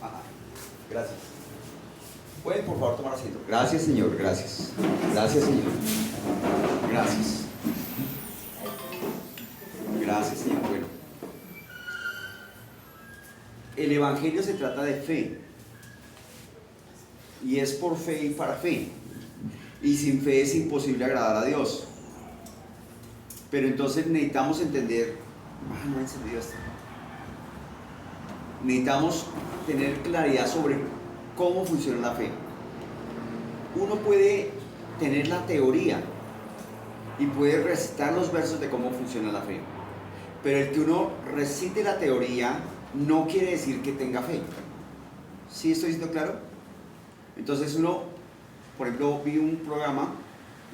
Ajá. Gracias. ¿Pueden por favor tomar asiento? Gracias, Señor, gracias. Gracias, Señor. Gracias. Gracias, Señor. Bueno. El Evangelio se trata de fe. Y es por fe y para fe. Y sin fe es imposible agradar a Dios. Pero entonces necesitamos entender... no he encendido esto. Necesitamos tener claridad sobre cómo funciona la fe. Uno puede tener la teoría y puede recitar los versos de cómo funciona la fe. Pero el que uno recite la teoría no quiere decir que tenga fe. ¿Sí estoy diciendo claro? Entonces uno, por ejemplo, vi un programa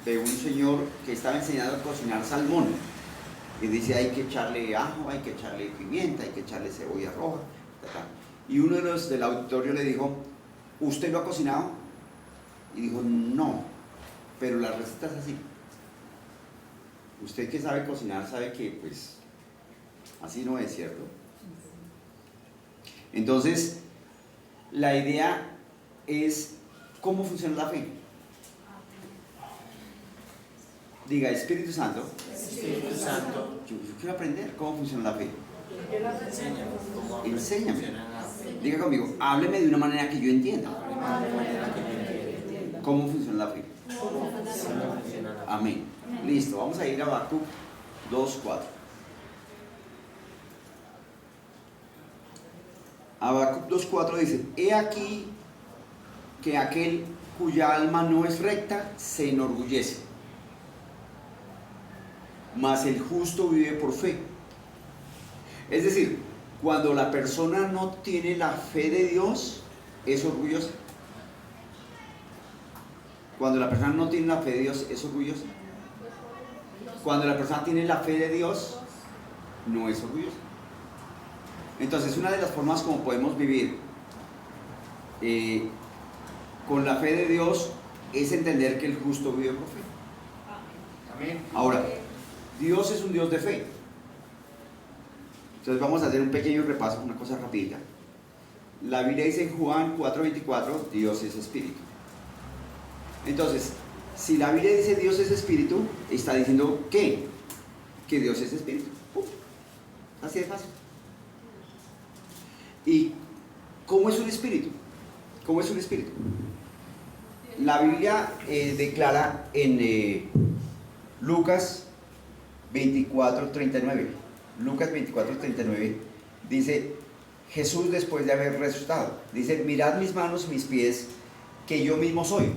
de un señor que estaba enseñando a cocinar salmón. Y dice, hay que echarle ajo, hay que echarle pimienta, hay que echarle cebolla roja. Y uno de los del auditorio le dijo, ¿usted lo ha cocinado? Y dijo, no, pero la receta es así. Usted que sabe cocinar sabe que pues así no es, ¿cierto? Entonces, la idea es cómo funciona la fe. Diga, Espíritu Santo. Espíritu Santo. Yo quiero aprender cómo funciona la fe. Enséñame. Enséñame. Diga conmigo, hábleme de una manera que yo entienda. ¿Cómo funciona la fe? Amén. Listo, vamos a ir a Habacuc 2:4. Habacuc 2:4 dice, he aquí que aquel cuya alma no es recta se enorgullece, mas el justo vive por fe. Es decir, cuando la persona no tiene la fe de Dios, es orgullosa. Cuando la persona no tiene la fe de Dios, es orgullosa. Cuando la persona tiene la fe de Dios, no es orgullosa. Entonces, una de las formas como podemos vivir con la fe de Dios es entender que el justo vive por fe. Amén. Ahora, Dios es un Dios de fe. Entonces vamos a hacer un pequeño repaso, una cosa rapidita. La Biblia dice en Juan 4:24, Dios es espíritu. Entonces, si la Biblia dice Dios es espíritu, está diciendo ¿qué? Que Dios es espíritu. Así de fácil. ¿Y cómo es un espíritu? ¿Cómo es un espíritu? La Biblia declara en Lucas 24:39. Lucas 24:39 dice, Jesús después de haber resucitado, dice, mirad mis manos y mis pies, que yo mismo soy.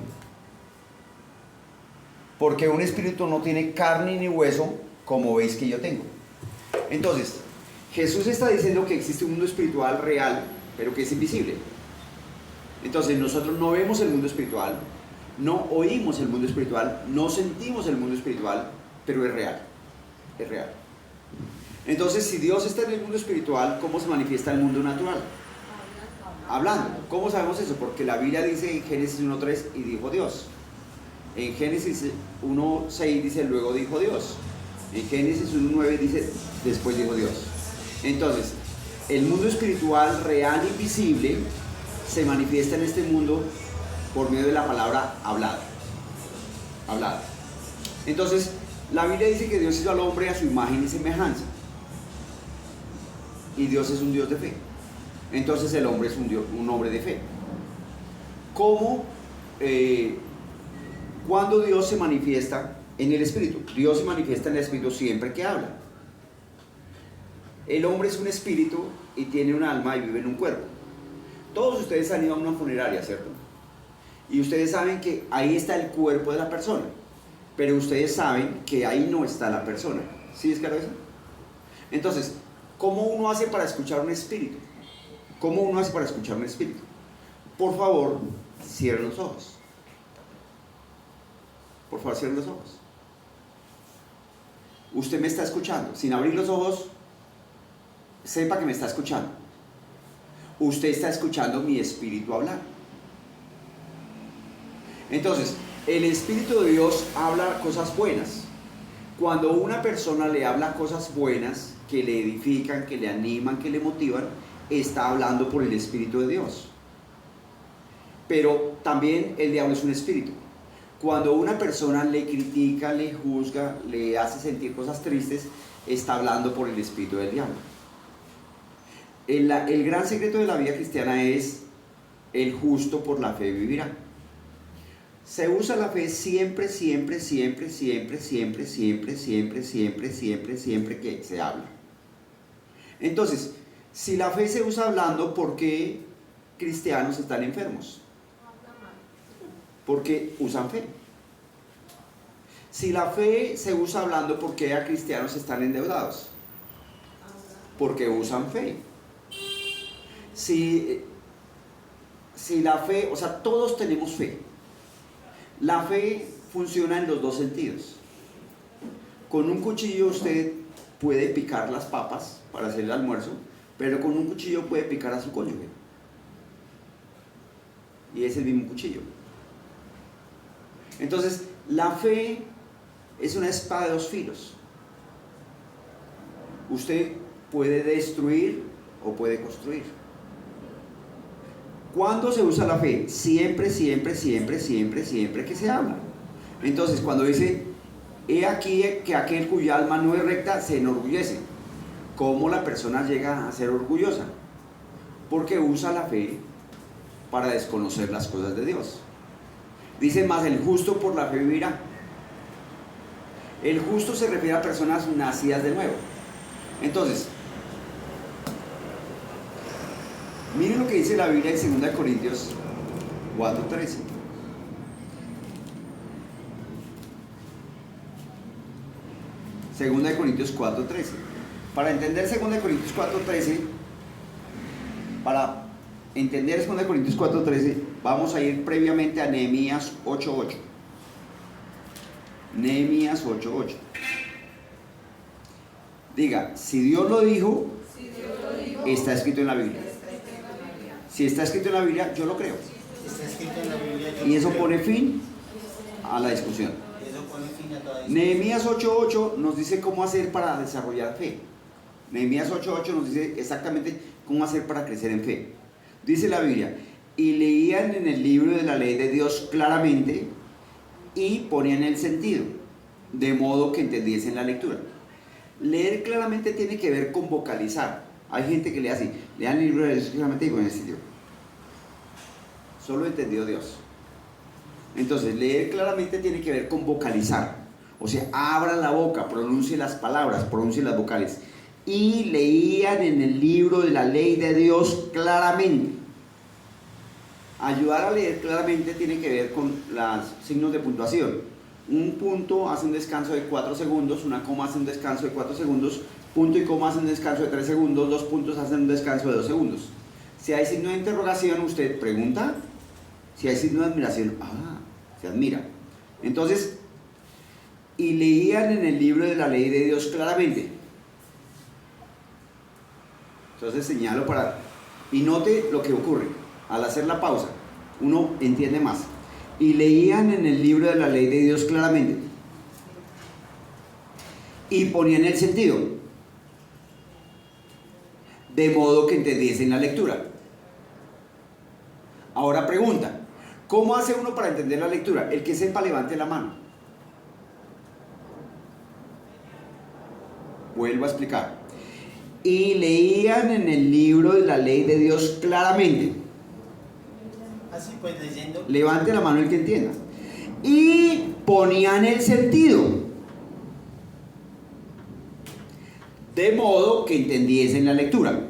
Porque un espíritu no tiene carne ni hueso, como veis que yo tengo. Entonces, Jesús está diciendo que existe un mundo espiritual real, pero que es invisible. Entonces, nosotros no vemos el mundo espiritual, no oímos el mundo espiritual, no sentimos el mundo espiritual, pero es real. Es real. Entonces, si Dios está en el mundo espiritual, ¿cómo se manifiesta el mundo natural? Hablando. ¿Cómo sabemos eso? Porque la Biblia dice en Génesis 1:3 y dijo Dios. En Génesis 1:6 dice luego dijo Dios. En Génesis 1:9 dice después dijo Dios. Entonces, el mundo espiritual real y visible se manifiesta en este mundo por medio de la palabra hablada. Hablada. Entonces, la Biblia dice que Dios hizo al hombre a su imagen y semejanza. Y Dios es un Dios de fe. Entonces el hombre es un hombre de fe. ¿Cómo? Cuando Dios se manifiesta en el Espíritu. Dios se manifiesta en el Espíritu siempre que habla. El hombre es un espíritu y tiene un alma y vive en un cuerpo. Todos ustedes han ido a una funeraria, ¿cierto? Y ustedes saben que ahí está el cuerpo de la persona. Pero ustedes saben que ahí no está la persona. ¿Sí es claro eso? Entonces, ¿cómo uno hace para escuchar un espíritu? ¿Cómo uno hace para escuchar un espíritu? Por favor, cierren los ojos. Por favor, cierren los ojos. Usted me está escuchando. Sin abrir los ojos, sepa que me está escuchando. Usted está escuchando mi espíritu hablar. Entonces, el Espíritu de Dios habla cosas buenas. Cuando una persona le habla cosas buenas, que le edifican, que le animan, que le motivan, está hablando por el Espíritu de Dios. Pero también el diablo es un espíritu. Cuando una persona le critica, le juzga, le hace sentir cosas tristes, está hablando por el espíritu del diablo. El gran secreto de la vida cristiana es: el justo por la fe vivirá. Se usa la fe siempre, siempre, siempre, siempre, siempre, siempre, siempre, siempre, siempre, siempre que se habla. Entonces, si la fe se usa hablando, ¿por qué cristianos están enfermos? Porque usan fe. Si la fe se usa hablando, ¿por qué a cristianos están endeudados? Porque usan fe. Si la fe, o sea, todos tenemos fe. La fe funciona en los dos sentidos. Con un cuchillo usted puede picar las papas para hacer el almuerzo, pero con un cuchillo puede picar a su cónyuge. Y es el mismo cuchillo. Entonces, la fe es una espada de dos filos. Usted puede destruir o puede construir. ¿Cuándo se usa la fe? Siempre, siempre, siempre, siempre, siempre que se habla. Entonces, cuando dice: he aquí que aquel cuya alma no es recta se enorgullece. ¿Cómo la persona llega a ser orgullosa? Porque usa la fe para desconocer las cosas de Dios. Dice más: el justo por la fe vivirá. El justo se refiere a personas nacidas de nuevo. Entonces, miren lo que dice la Biblia en 2 Corintios 4:13. Segunda de Corintios 4:13. Para entender 2 Corintios 4:13, para entender 2 Corintios 4:13, vamos a ir previamente a Nehemías 8:8. Nehemías 8:8. Diga: si Dios lo dijo, está escrito en la Biblia. Si está escrito en la Biblia, yo lo creo. Está escrito en la Biblia. Y eso pone fin a la discusión. Eso pone fin a toda discusión. Nehemías 8:8 nos dice cómo hacer para desarrollar fe. Nehemías 8:8 nos dice exactamente cómo hacer para crecer en fe. Dice la Biblia: y leían en el libro de la ley de Dios claramente y ponían el sentido, de modo que entendiesen la lectura. Leer claramente tiene que ver con vocalizar. Hay gente que lee así: lean el libro de Dios claramente y ponen el sentido. Solo entendió Dios. Entonces, leer claramente tiene que ver con vocalizar. O sea, abra la boca, pronuncie las palabras, pronuncie las vocales. Y leían en el libro de la ley de Dios claramente. Ayudar a leer claramente tiene que ver con los signos de puntuación. Un punto hace un descanso de 4 segundos, una coma hace un descanso de 4 segundos, punto y coma hacen un descanso de 3 segundos, 2 puntos hacen un descanso de 2 segundos. Si hay signo de interrogación, usted pregunta. Si hay signo de admiración, se admira. Entonces, y leían en el libro de la ley de Dios claramente. Entonces señalo para... Y note lo que ocurre. Al hacer la pausa, uno entiende más. Y leían en el libro de la ley de Dios claramente. Y ponían el sentido. De modo que entendiesen la lectura. Ahora pregunta: ¿cómo hace uno para entender la lectura? El que sepa, levante la mano. Vuelvo a explicar. Y leían en el libro de la ley de Dios claramente. Así pues, leyendo. Levante la mano el que entienda. Y ponían el sentido. De modo que entendiesen la lectura.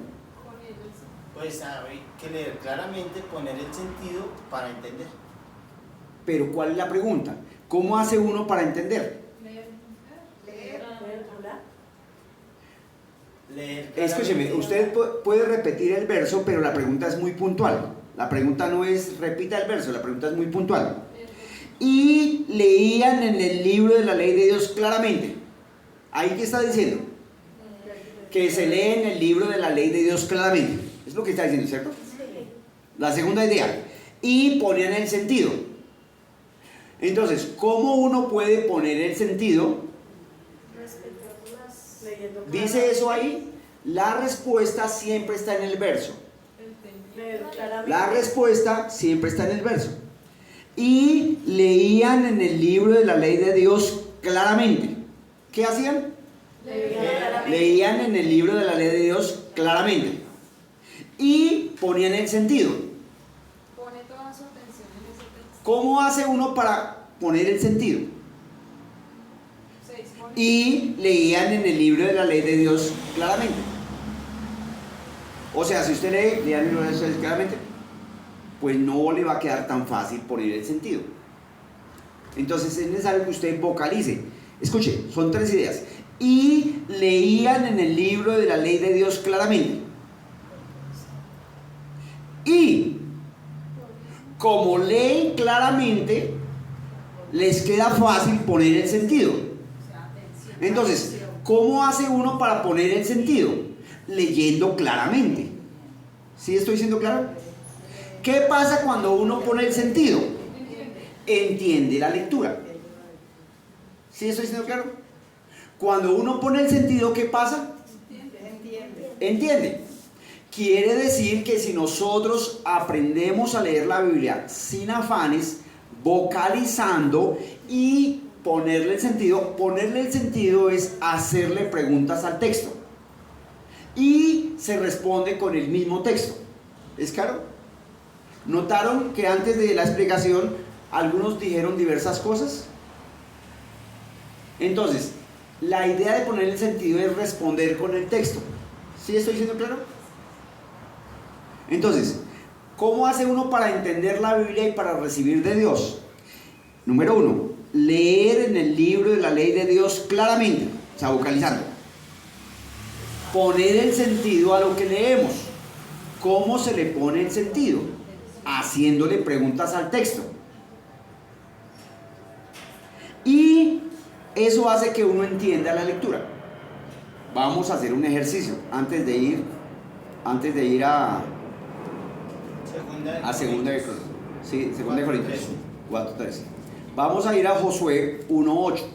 Pues hay que leer claramente, poner el sentido para entender. Pero ¿cuál es la pregunta? ¿Cómo hace uno para entender? Leer. Escúcheme, usted puede repetir el verso, pero la pregunta es muy puntual. La pregunta no es repita el verso, la pregunta es muy puntual. Y leían en el libro de la ley de Dios claramente. ¿Ahí qué está diciendo? Que se lee en el libro de la ley de Dios claramente. Es lo que está diciendo, ¿cierto? La segunda idea. Y ponían el sentido. Entonces, ¿cómo uno puede poner el sentido? ¿Dice eso ahí? La respuesta siempre está en el verso. La respuesta siempre está en el verso. Y leían en el libro de la ley de Dios claramente. ¿Qué hacían? Leían en el libro de la ley de Dios claramente. Y ponían el sentido. Pone toda su atención en ese texto. ¿Cómo hace uno para poner el sentido? Se dispone. Y leían en el libro de la ley de Dios claramente. O sea, si usted lee, lean el libro de Dios claramente, pues no le va a quedar tan fácil poner el sentido. Entonces es necesario que usted vocalice. Escuche, son 3 ideas. Y leían en el libro de la ley de Dios claramente. Y como leen claramente, les queda fácil poner el sentido. Entonces, ¿cómo hace uno para poner el sentido? Leyendo claramente. ¿Sí estoy siendo claro? ¿Qué pasa cuando uno pone el sentido? Entiende la lectura. ¿Sí estoy siendo claro? Cuando uno pone el sentido, ¿qué pasa? Entiende. Quiere decir que si nosotros aprendemos a leer la Biblia sin afanes, vocalizando y ponerle el sentido es hacerle preguntas al texto. Y se responde con el mismo texto. ¿Es claro? ¿Notaron que antes de la explicación algunos dijeron diversas cosas? Entonces, la idea de poner el sentido es responder con el texto. ¿Sí estoy siendo claro? Entonces, ¿cómo hace uno para entender la Biblia y para recibir de Dios? Número 1, leer en el libro de la ley de Dios claramente, o sea, vocalizando. Poner el sentido a lo que leemos. ¿Cómo se le pone el sentido? Haciéndole preguntas al texto. Y eso hace que uno entienda la lectura. Vamos a hacer un ejercicio antes de ir a segunda de Corintios. Sí, segunda de Corintios 4:13. Vamos a ir a Josué 1:8.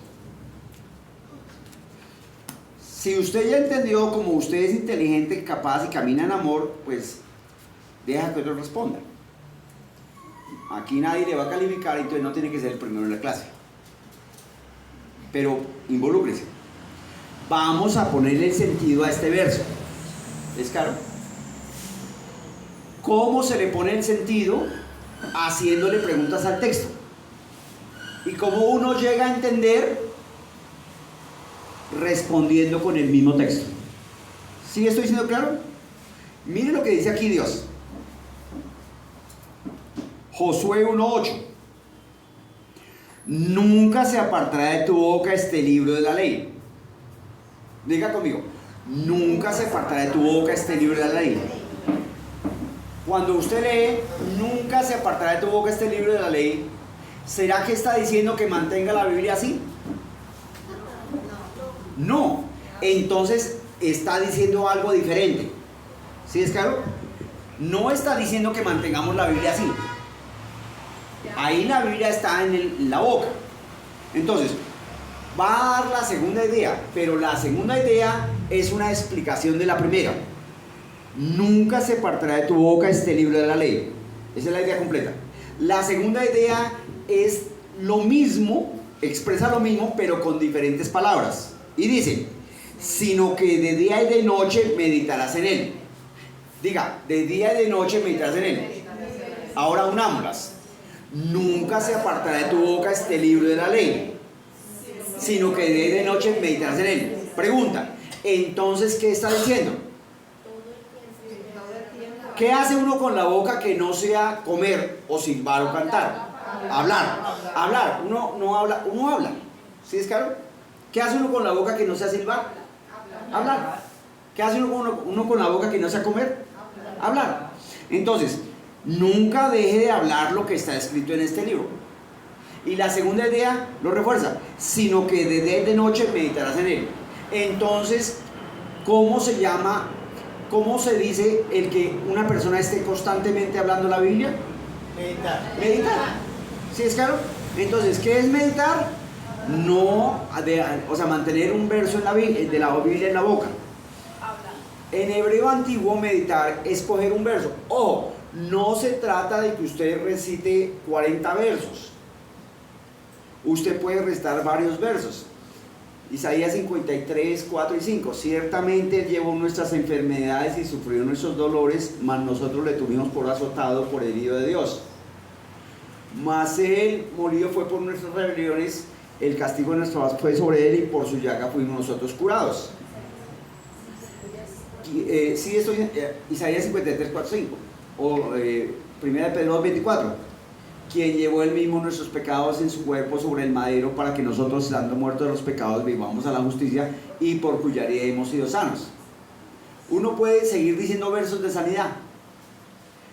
Si usted ya entendió, como usted es inteligente, capaz y camina en amor, pues deja que otro responda. Aquí nadie le va a calificar, entonces no tiene que ser el primero en la clase. Pero involúcrese. Vamos a ponerle el sentido a este verso. ¿Es claro? ¿Cómo se le pone el sentido? Haciéndole preguntas al texto. ¿Y cómo uno llega a entender? Respondiendo con el mismo texto. ¿Sí estoy siendo claro? Mire lo que dice aquí Dios. Josué 1:8. Nunca se apartará de tu boca este libro de la ley. Diga conmigo. Nunca se apartará de tu boca este libro de la ley. Cuando usted lee, nunca se apartará de tu boca este libro de la ley, ¿será que está diciendo que mantenga la Biblia así? No. Entonces está diciendo algo diferente. ¿Sí es claro? No está diciendo que mantengamos la Biblia así. Ahí la Biblia está en la boca. Entonces, va a dar la segunda idea, pero la segunda idea es una explicación de la primera. Nunca se apartará de tu boca este libro de la ley. Esa es la idea completa. La segunda idea es lo mismo, expresa lo mismo, pero con diferentes palabras. Y dice, sino que de día y de noche meditarás en él. Diga, de día y de noche meditarás en él. Ahora unámoslas. Nunca se apartará de tu boca este libro de la ley, sino que de día y de noche meditarás en él. Pregunta, entonces, ¿qué está diciendo? ¿Qué hace uno con la boca que no sea comer o silbar o cantar? Hablar. Uno no habla, uno habla. ¿Sí es claro? ¿Qué hace uno con la boca que no sea silbar? Hablar. ¿Qué hace uno con la boca que no sea comer? Hablar. Entonces, nunca deje de hablar lo que está escrito en este libro. Y la segunda idea lo refuerza, sino que de día y de noche meditarás en él. Entonces, ¿cómo se llama? ¿Cómo se dice el que una persona esté constantemente hablando la Biblia? Meditar. ¿Sí es claro? Entonces, ¿qué es meditar? No, o sea, mantener un verso de la Biblia en la boca. En hebreo antiguo, meditar es coger un verso. Ojo, no se trata de que usted recite 40 versos. Usted puede recitar varios versos. Isaías 53, 4 y 5. Ciertamente Él llevó nuestras enfermedades y sufrió nuestros dolores, mas nosotros le tuvimos por azotado, por herido de Dios. Mas Él molido fue por nuestras rebeliones, el castigo de nuestra paz fue sobre Él y por su llaga fuimos nosotros curados. Sí, esto es Isaías 53, 4, 5. O 1 Pedro 2, 24. Quien llevó Él mismo nuestros pecados en su cuerpo sobre el madero, para que nosotros, estando muertos de los pecados, vivamos a la justicia, y por cuya herida hemos sido sanos. Uno puede seguir diciendo versos de sanidad,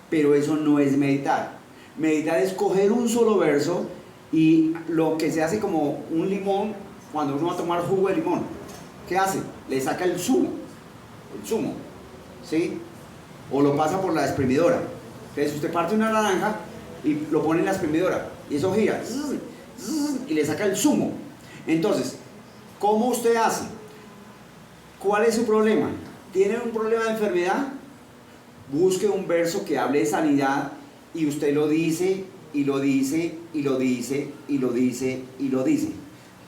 pero eso no es meditar. Meditar es coger un solo verso, y lo que se hace como un limón, cuando uno va a tomar jugo de limón, ¿qué hace? Le saca el zumo, ¿sí? O lo pasa por la exprimidora. Entonces usted parte una naranja y lo pone en la exprimidora y eso gira y le saca el zumo. Entonces, ¿cómo usted hace? ¿Cuál es su problema? ¿Tiene un problema de enfermedad? Busque un verso que hable de sanidad y usted lo dice y lo dice y lo dice y lo dice y lo dice.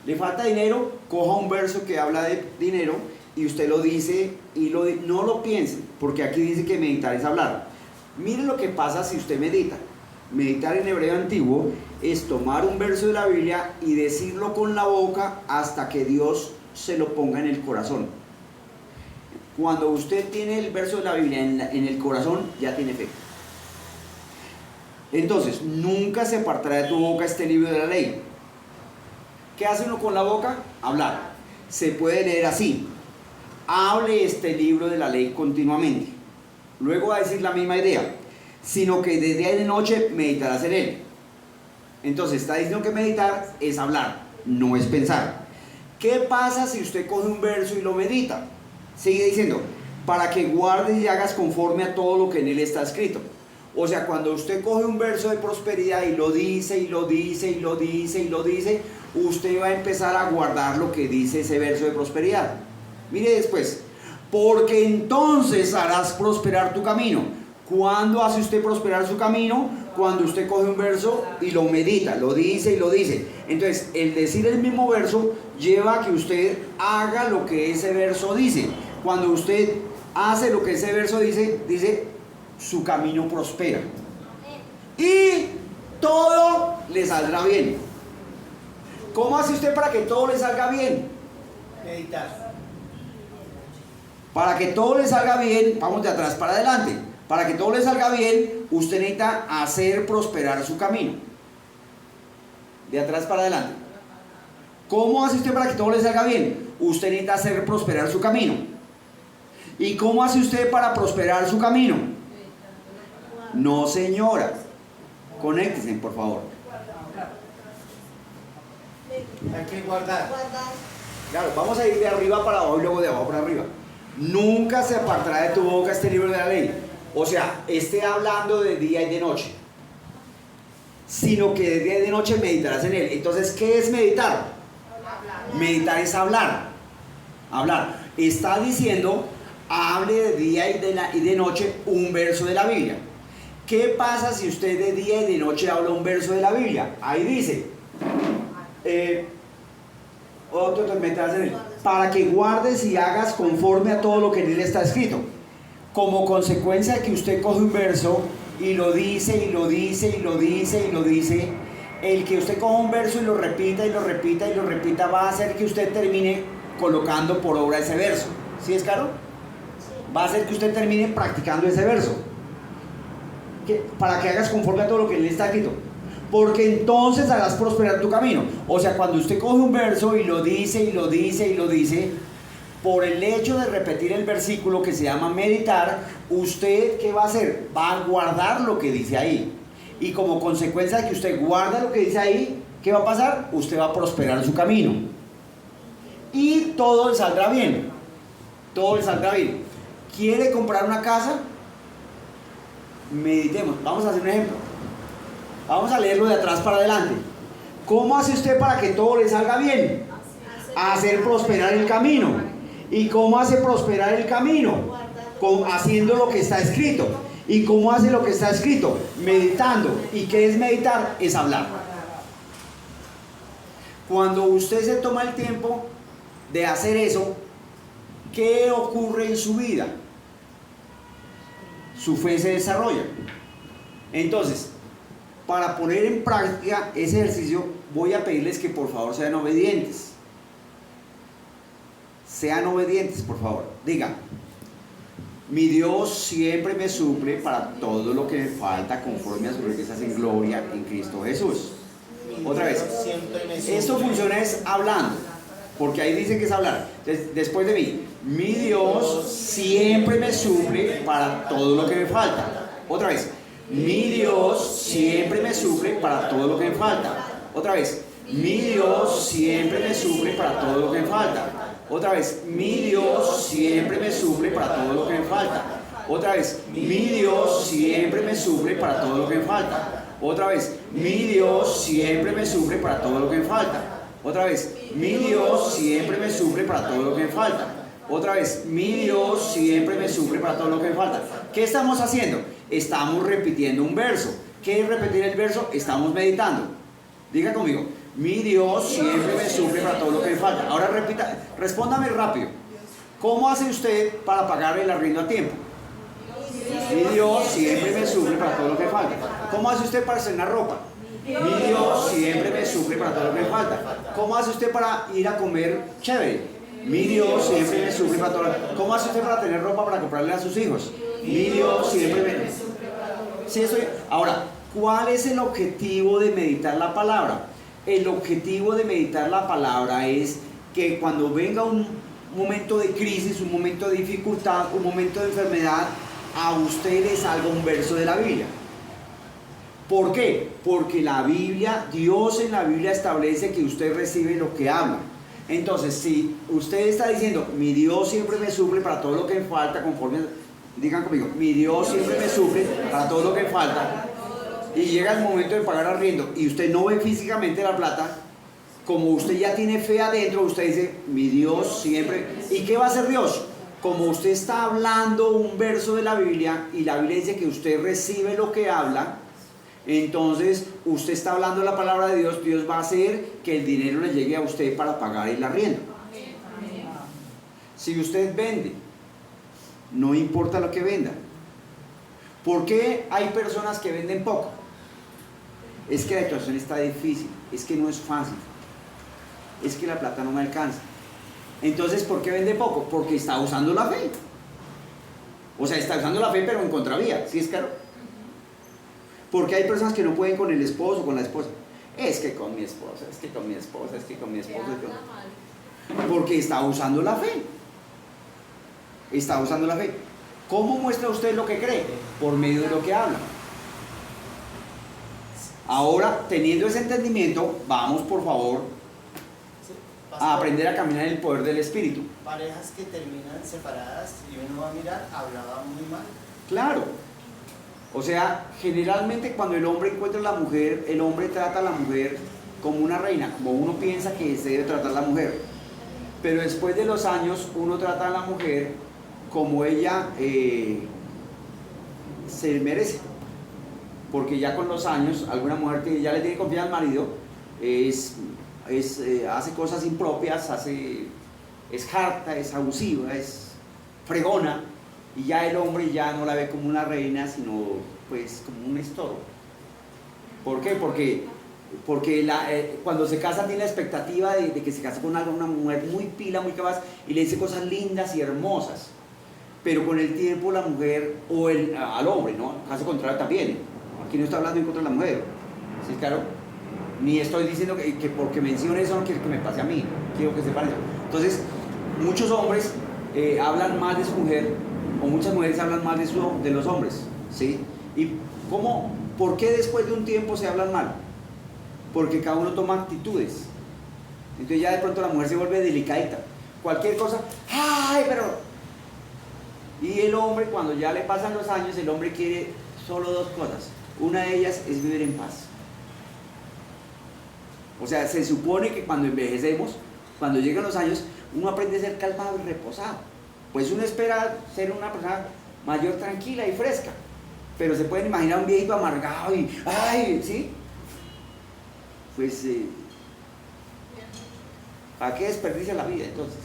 ¿Le falta dinero? Coja un verso que habla de dinero y usted lo dice y no lo piense, porque aquí dice que meditar es hablar. Mire lo que pasa si usted medita. Meditar en hebreo antiguo es tomar un verso de la Biblia y decirlo con la boca hasta que Dios se lo ponga en el corazón. Cuando usted tiene el verso de la Biblia en el corazón, ya tiene fe. Entonces, nunca se apartará de tu boca este libro de la ley. ¿Qué hace uno con la boca? Hablar. Se puede leer así: hable este libro de la ley continuamente. Luego va a decir la misma idea, sino que de día y de noche meditarás en él. Entonces está diciendo que meditar es hablar, no es pensar. ¿Qué pasa si usted coge un verso y lo medita? Sigue diciendo, para que guardes y hagas conforme a todo lo que en él está escrito. O sea, cuando usted coge un verso de prosperidad y lo dice y lo dice y lo dice y lo dice, usted va a empezar a guardar lo que dice ese verso de prosperidad. Mire después, porque entonces harás prosperar tu camino. ¿Cuándo hace usted prosperar su camino? Cuando usted coge un verso y lo medita, lo dice y lo dice. Entonces, el decir el mismo verso lleva a que usted haga lo que ese verso dice. Cuando usted hace lo que ese verso dice, dice, su camino prospera. Y todo le saldrá bien. ¿Cómo hace usted para que todo le salga bien? Meditar. Para que todo le salga bien, vamos de atrás para adelante. Para que todo le salga bien, usted necesita hacer prosperar su camino. De atrás para adelante. ¿Cómo hace usted para que todo le salga bien? Usted necesita hacer prosperar su camino. ¿Y cómo hace usted para prosperar su camino? No, señora. Conéctense, por favor. Hay que guardar. Claro, vamos a ir de arriba para abajo y luego de abajo para arriba. Nunca se apartará de tu boca este libro de la ley. O sea, esté hablando de día y de noche, sino que de día y de noche meditarás en él. Entonces, ¿qué es meditar? Meditar es hablar. Hablar. Está diciendo, hable de día y de noche un verso de la Biblia. ¿Qué pasa si usted de día y de noche habla un verso de la Biblia? Ahí dice, para que guardes y hagas conforme a todo lo que en él está escrito. Como consecuencia de que usted coge un verso y lo dice y lo dice y lo dice y lo dice, el que usted coja un verso y lo repita y lo repita y lo repita va a hacer que usted termine colocando por obra ese verso. ¿Sí es claro? Va a hacer que usted termine practicando ese verso. Para que hagas conforme a todo lo que en él está escrito. Porque entonces harás prosperar tu camino. O sea, cuando usted coge un verso y lo dice y lo dice y lo dice, por el hecho de repetir el versículo que se llama meditar, usted ¿qué va a hacer? Va a guardar lo que dice ahí. Y como consecuencia de que usted guarda lo que dice ahí, ¿qué va a pasar? Usted va a prosperar su camino. Y todo le saldrá bien. Todo le saldrá bien. ¿Quiere comprar una casa? Meditemos. Vamos a hacer un ejemplo. Vamos a leerlo de atrás para adelante. ¿Cómo hace usted para que todo le salga bien? Hacer prosperar el camino. ¿Y cómo hace prosperar el camino? haciendo lo que está escrito. ¿Y cómo hace lo que está escrito? Meditando. ¿Y qué es meditar? Es hablar. Cuando usted se toma el tiempo de hacer eso, ¿qué ocurre en su vida? Su fe se desarrolla. Entonces, para poner en práctica ese ejercicio, voy a pedirles que por favor sean obedientes. Sean obedientes, por favor. Digan: mi Dios siempre me suple para todo lo que me falta conforme a sus riquezas en gloria en Cristo Jesús. Otra vez. Esto funciona es hablando, porque ahí dice que es hablar. Después de mí: mi Dios siempre me suple para todo lo que me falta. Otra vez: mi Dios siempre me suple para todo lo que me falta. Otra vez: mi Dios siempre me suple para todo lo que me falta. Otra vez: mi Dios siempre me suple para todo lo que me falta. Otra vez: mi Dios siempre me suple para todo lo que me falta. Otra vez: mi Dios siempre me suple para todo lo que me falta. Otra vez: mi Dios siempre me suple para todo lo que me falta. Otra vez: mi Dios siempre me suple para todo lo que me falta. ¿Qué estamos haciendo? Estamos repitiendo un verso. ¿Qué es repetir el verso? Estamos meditando. Diga conmigo: mi Dios siempre me suple para todo lo que me falta. Ahora repita, respóndame rápido. ¿Cómo hace usted para pagar el arriendo a tiempo? Mi Dios siempre me suple para todo lo que me falta. ¿Cómo hace usted para estrenar ropa? Mi Dios siempre me suple para todo lo que me falta. ¿Cómo hace usted para ir a comer chévere? Mi Dios siempre me suple para todo lo que... ¿Cómo hace usted para tener ropa para comprarle a sus hijos? Mi Dios siempre me... Sí, eso... Ahora, ¿cuál es el objetivo de meditar la palabra? El objetivo de meditar la palabra es que cuando venga un momento de crisis, un momento de dificultad, un momento de enfermedad, a usted le salga un verso de la Biblia. ¿Por qué? Porque la Biblia, Dios en la Biblia establece que usted recibe lo que habla. Entonces, si usted está diciendo: mi Dios siempre me suple para todo lo que me falta, conforme, digan conmigo: mi Dios siempre me suple para todo lo que me falta, y llega el momento de pagar arriendo y usted no ve físicamente la plata, como usted ya tiene fe adentro, usted dice: mi Dios siempre... ¿Y qué va a hacer Dios? Como usted está hablando un verso de la Biblia y la Biblia dice que usted recibe lo que habla, entonces usted está hablando la palabra de Dios, Dios va a hacer que el dinero le llegue a usted para pagar el arriendo. Si usted vende, no importa lo que venda. ¿Por qué hay personas que venden poco? Es que la situación está difícil, es que no es fácil, es que la plata no me alcanza. Entonces, ¿por qué vende poco? Porque está usando la fe. O sea, está usando la fe pero en contravía, ¿sí es claro? Porque hay personas que no pueden con el esposo o con la esposa. Es que con mi esposa, es que con mi esposa, es que con mi esposa. Porque está usando la fe. Está usando la fe. ¿Cómo muestra usted lo que cree? Por medio de lo que habla. Ahora, teniendo ese entendimiento, vamos por favor a aprender a caminar en el poder del Espíritu. Parejas que terminan separadas y uno va a mirar, hablaba muy mal. Claro. O sea, generalmente cuando el hombre encuentra a la mujer, el hombre trata a la mujer como una reina, como uno piensa que se debe tratar a la mujer. Pero después de los años, uno trata a la mujer como ella se merece. Porque ya con los años, alguna mujer que ya le tiene confianza al marido, hace cosas impropias, es harta, es abusiva, es fregona, y ya el hombre ya no la ve como una reina, sino pues como un estorbo. ¿Por qué? Porque cuando se casa tiene la expectativa de que se casa con una mujer muy pila, muy capaz, y le dice cosas lindas y hermosas. Pero con el tiempo la mujer, o al hombre, ¿no? Caso contrario también. Aquí no estoy hablando en contra de la mujer, ¿sí, claro? Ni estoy diciendo que porque mencione eso no quiero que me pase a mí, quiero que sepan eso. Entonces, muchos hombres hablan mal de su mujer, o muchas mujeres hablan mal de los hombres, ¿sí? ¿Y por qué después de un tiempo se hablan mal? Porque cada uno toma actitudes. Entonces ya de pronto la mujer se vuelve delicadita. Cualquier cosa, ¡ay, pero! Y el hombre, cuando ya le pasan los años, el hombre quiere solo dos cosas. Una de ellas es vivir en paz. O sea, se supone que cuando envejecemos, cuando llegan los años, uno aprende a ser calmado y reposado. Pues uno espera ser una persona mayor, tranquila y fresca. Pero se pueden imaginar un viejito amargado y, ¡ay! ¿Sí? Pues, ¿para qué desperdicia la vida entonces?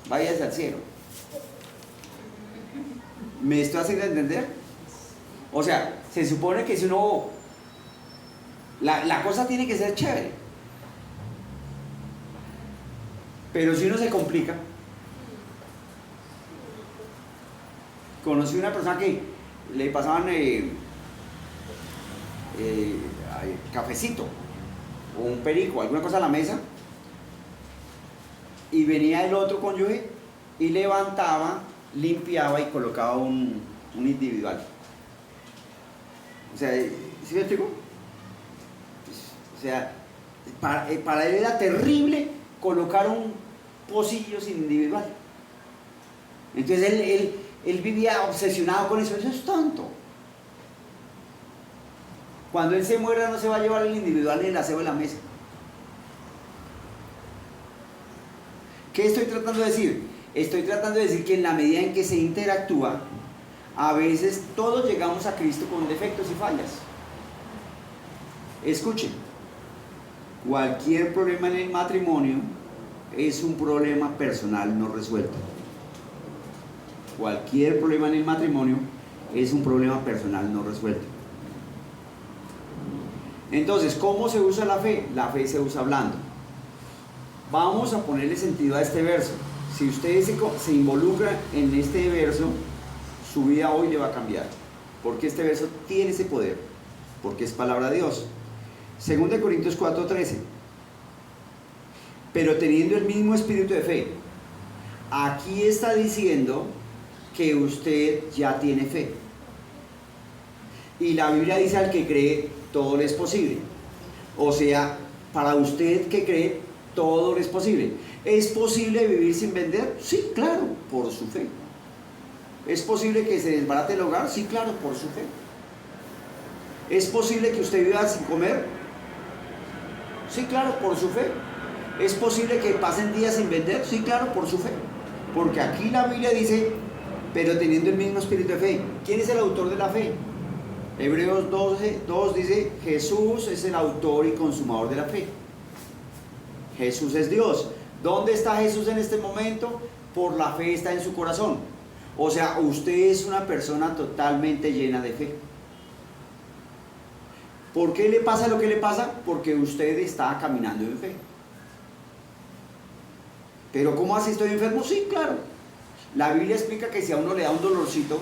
Váyase al cielo. ¿Me estoy haciendo entender? O sea, se supone que si uno... La cosa tiene que ser chévere. Pero si uno se complica... Conocí una persona que le pasaban cafecito o un perico, alguna cosa a la mesa, y venía el otro cónyuge y levantaba, limpiaba y colocaba un individual. O sea, ¿sí me explico? O sea, para él era terrible colocar un pocillo sin individual. Entonces él vivía obsesionado con eso. Eso es tonto. Cuando él se muera no se va a llevar el individual ni el aseo de la mesa. ¿Qué estoy tratando de decir? Estoy tratando de decir que en la medida en que se interactúa, a veces todos llegamos a Cristo con defectos y fallas. Escuchen, cualquier problema en el matrimonio es un problema personal no resuelto. Cualquier problema en el matrimonio es un problema personal no resuelto. Entonces, ¿cómo se usa la fe? La fe se usa hablando. Vamos a ponerle sentido a este verso. Si usted se involucra en este verso, su vida hoy le va a cambiar. Porque este verso tiene ese poder. Porque es palabra de Dios. 2 Corintios 4:13. Pero teniendo el mismo espíritu de fe. Aquí está diciendo que usted ya tiene fe. Y la Biblia dice: al que cree, todo le es posible. O sea, para usted que cree, todo le es posible. ¿Es posible vivir sin vender? Sí, claro, por su fe. ¿Es posible que se desbarate el hogar? Sí, claro, por su fe. ¿Es posible que usted viva sin comer? Sí, claro, por su fe. ¿Es posible que pasen días sin vender? Sí, claro, por su fe. Porque aquí la Biblia dice: pero teniendo el mismo espíritu de fe. ¿Quién es el autor de la fe? Hebreos 12:2 dice: Jesús es el autor y consumador de la fe. Jesús es Dios. ¿Dónde está Jesús en este momento? Por la fe está en su corazón. O sea, usted es una persona totalmente llena de fe. ¿Por qué le pasa lo que le pasa? Porque usted está caminando en fe. ¿Pero cómo así estoy enfermo? Sí, claro. La Biblia explica que si a uno le da un dolorcito,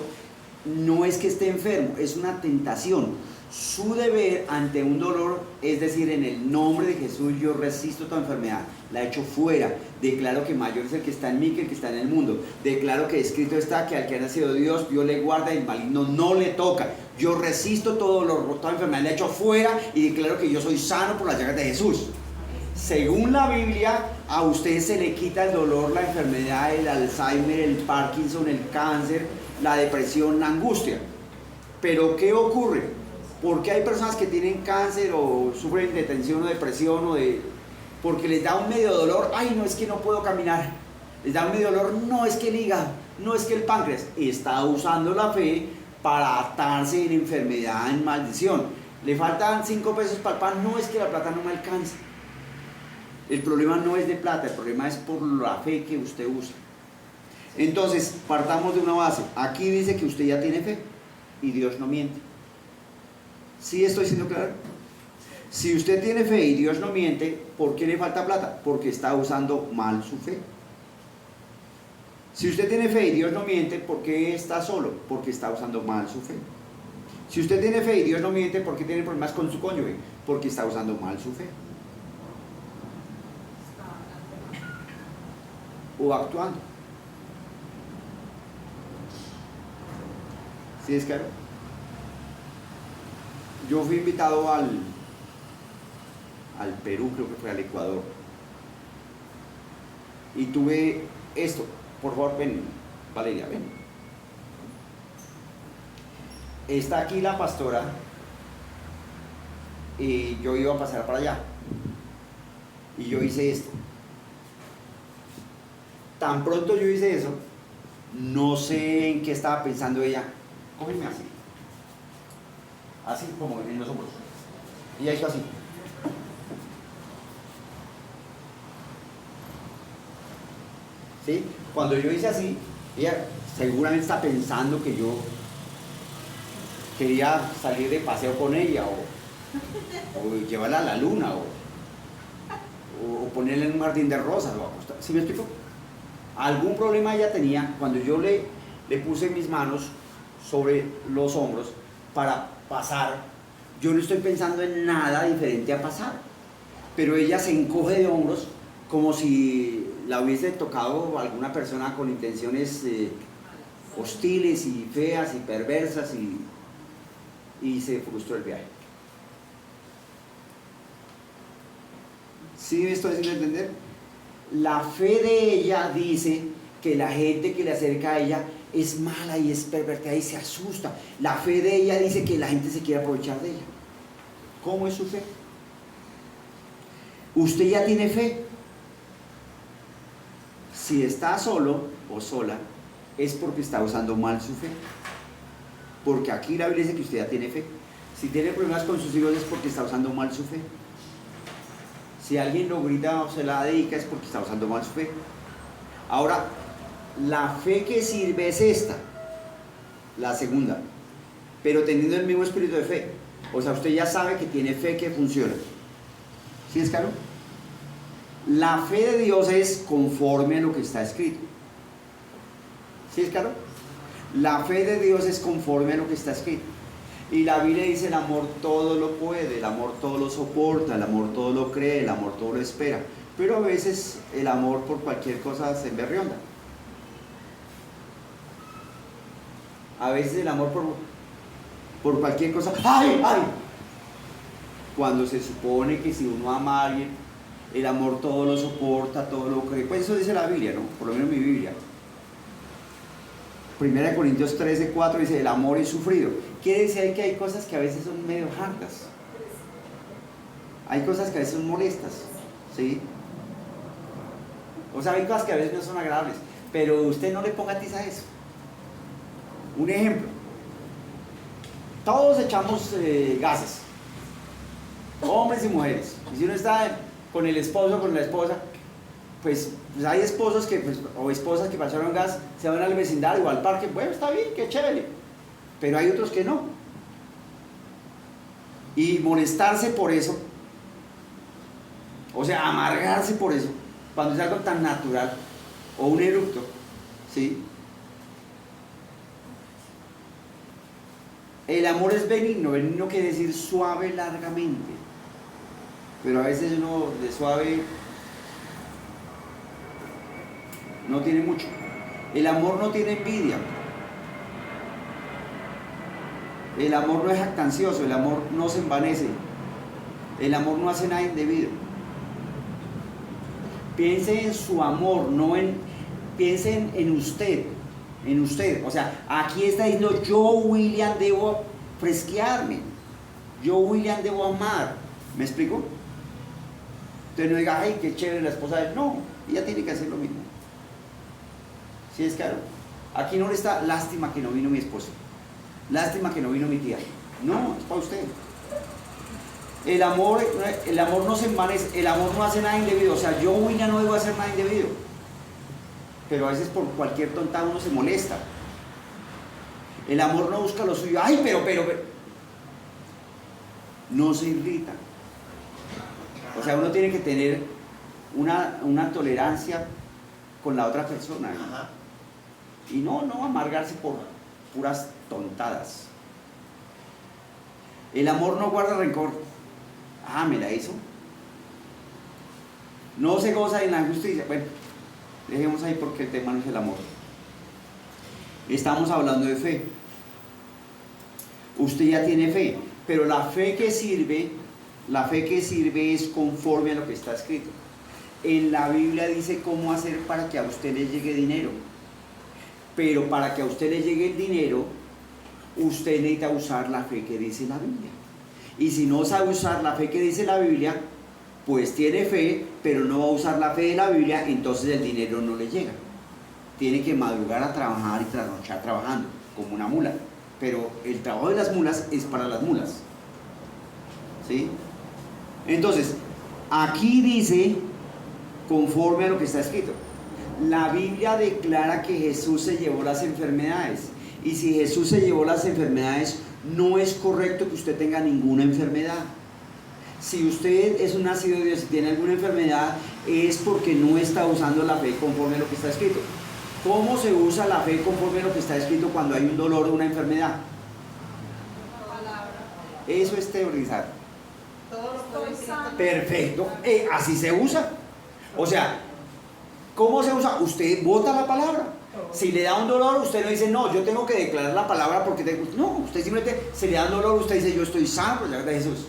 no es que esté enfermo, es una tentación. Su deber ante un dolor es decir: en el nombre de Jesús yo resisto tu enfermedad, la echo fuera, declaro que mayor es el que está en mí que el que está en el mundo, declaro que escrito está que al que ha nacido Dios le guarda y el maligno no le toca. Yo resisto todo dolor, toda enfermedad, la echo fuera y declaro que yo soy sano por las llagas de Jesús. Según la Biblia, a usted se le quita el dolor, la enfermedad, el Alzheimer, el Parkinson, el cáncer, la depresión, la angustia. Pero ¿qué ocurre? Porque hay personas que tienen cáncer o sufren de tensión o depresión porque les da un medio dolor. Ay, no, es que no puedo caminar. Les da un medio dolor. No, es que el hígado, no, es que el páncreas. Está usando la fe para atarse en enfermedad, en maldición. Le faltan 5 pesos para el pan. No, es que la plata no me alcanza. El problema no es de plata, el problema es por la fe que usted usa. Entonces, partamos de una base. Aquí dice que usted ya tiene fe y Dios no miente. ¿Sí estoy siendo claro? Si usted tiene fe y Dios no miente, ¿por qué le falta plata? Porque está usando mal su fe. Si usted tiene fe y Dios no miente, ¿por qué está solo? Porque está usando mal su fe. Si usted tiene fe y Dios no miente, ¿por qué tiene problemas con su cónyuge? Porque está usando mal su fe. O actuando. ¿Sí es claro? Yo fui invitado al Perú, creo que fue al Ecuador, y tuve esto. Por favor, ven, Valeria, ven. Está aquí la pastora y yo iba a pasar para allá y yo hice esto. Tan pronto yo hice eso, No sé en qué estaba pensando ella. Cógeme así. Así como en los hombros. Ella hizo así. ¿Sí? Cuando yo hice así, ella seguramente está pensando que yo quería salir de paseo con ella o llevarla a la luna o ponerla en un jardín de rosas o acostar. ¿Sí me explico? Algún problema ella tenía cuando yo le puse mis manos sobre los hombros para pasar. Yo no estoy pensando en nada diferente a pasar, pero ella se encoge de hombros como si la hubiese tocado alguna persona con intenciones hostiles y feas y perversas y se frustró el viaje. ¿Sí me estoy haciendo entender? La fe de ella dice que la gente que le acerca a ella es mala y es pervertida y se asusta. La fe de ella dice que la gente se quiere aprovechar de ella. ¿Cómo es su fe? Usted ya tiene fe. Si está solo o sola, es porque está usando mal su fe. Porque aquí la Biblia dice que usted ya tiene fe. Si tiene problemas con sus hijos es porque está usando mal su fe. Si alguien lo grita o se la dedica es porque está usando mal su fe. Ahora, la fe que sirve es esta, la segunda, pero teniendo el mismo espíritu de fe. O sea, usted ya sabe que tiene fe que funciona. ¿Sí es claro? La fe de Dios es conforme a lo que está escrito. ¿Sí es claro? La fe de Dios es conforme a lo que está escrito. Y la Biblia dice: el amor todo lo puede, el amor todo lo soporta, el amor todo lo cree, el amor todo lo espera. Pero a veces el amor por cualquier cosa se emberrionda. A veces el amor por cualquier cosa, ¡ay, ay! Cuando se supone que si uno ama a alguien, el amor todo lo soporta, todo lo cree. Pues eso dice la Biblia, ¿no? Por lo menos mi Biblia. 1 Corintios 13:4 dice: el amor es sufrido. Quiere decir que hay cosas que a veces son medio hartas. Hay cosas que a veces son molestas, ¿sí? O sea, hay cosas que a veces no son agradables, pero usted no le ponga tiza a eso. Un ejemplo: todos echamos gases, hombres y mujeres. Y si uno está con el esposo o con la esposa, pues hay esposos que, o esposas que pasaron gas, se van al vecindario o al parque. Bueno, está bien, qué chévere. Pero hay otros que no. Y molestarse por eso, o sea, amargarse por eso, cuando es algo tan natural, o un eructo, ¿sí? El amor es benigno. Benigno quiere decir suave largamente. Pero a veces uno de suave no tiene mucho. El amor no tiene envidia. El amor no es jactancioso. El amor no se envanece. El amor no hace nada indebido. Piense en su amor, piense en usted. En usted. O sea, aquí está diciendo: yo, William, debo fresquearme. Yo, William, debo amar. ¿Me explico? Entonces no diga: ay, qué chévere la esposa de él. No, ella tiene que hacer lo mismo. ¿Sí es claro? Aquí no le está: lástima que no vino mi esposo, lástima que no vino mi tía. No, es para usted. El amor no se envanece, el amor no hace nada indebido. O sea, yo, William, no debo hacer nada indebido. Pero a veces por cualquier tontada uno se molesta. El amor no busca lo suyo. Ay, pero. No se irrita. O sea, uno tiene que tener una tolerancia con la otra persona. Ajá. Y no amargarse por puras tontadas. El amor no guarda rencor. Ah, me la hizo. No se goza en la injusticia. Bueno, dejemos ahí porque el tema no es el amor. Estamos hablando de fe. Usted ya tiene fe, pero la fe que sirve es conforme a lo que está escrito. En la Biblia dice cómo hacer para que a usted le llegue dinero. Pero para que a usted le llegue el dinero, usted necesita usar la fe que dice la Biblia. Y si no sabe usar la fe que dice la Biblia, pues tiene fe, pero no va a usar la fe de la Biblia, entonces el dinero no le llega. tiene que madrugar a trabajar y trasnochar trabajando, como una mula. Pero el trabajo de las mulas es para las mulas. ¿Sí? Entonces, aquí dice, conforme a lo que está escrito. La Biblia declara que Jesús se llevó las enfermedades. Y si Jesús se llevó las enfermedades, no es correcto que usted tenga ninguna enfermedad. Si usted es un nacido de Dios y tiene alguna enfermedad, es porque no está usando la fe conforme a lo que está escrito. ¿Cómo se usa la fe conforme a lo que está escrito cuando hay un dolor o una enfermedad? Palabra. Eso es teorizar. Todo lo puede Estoy decir. sano. Perfecto, así se usa. O sea, ¿cómo se usa? Usted vota la palabra. Si le da un dolor, usted no dice, no, yo tengo que declarar la palabra porque tengo... No, usted simplemente, si le da un dolor, usted dice, yo estoy sano por la gracia de Jesús.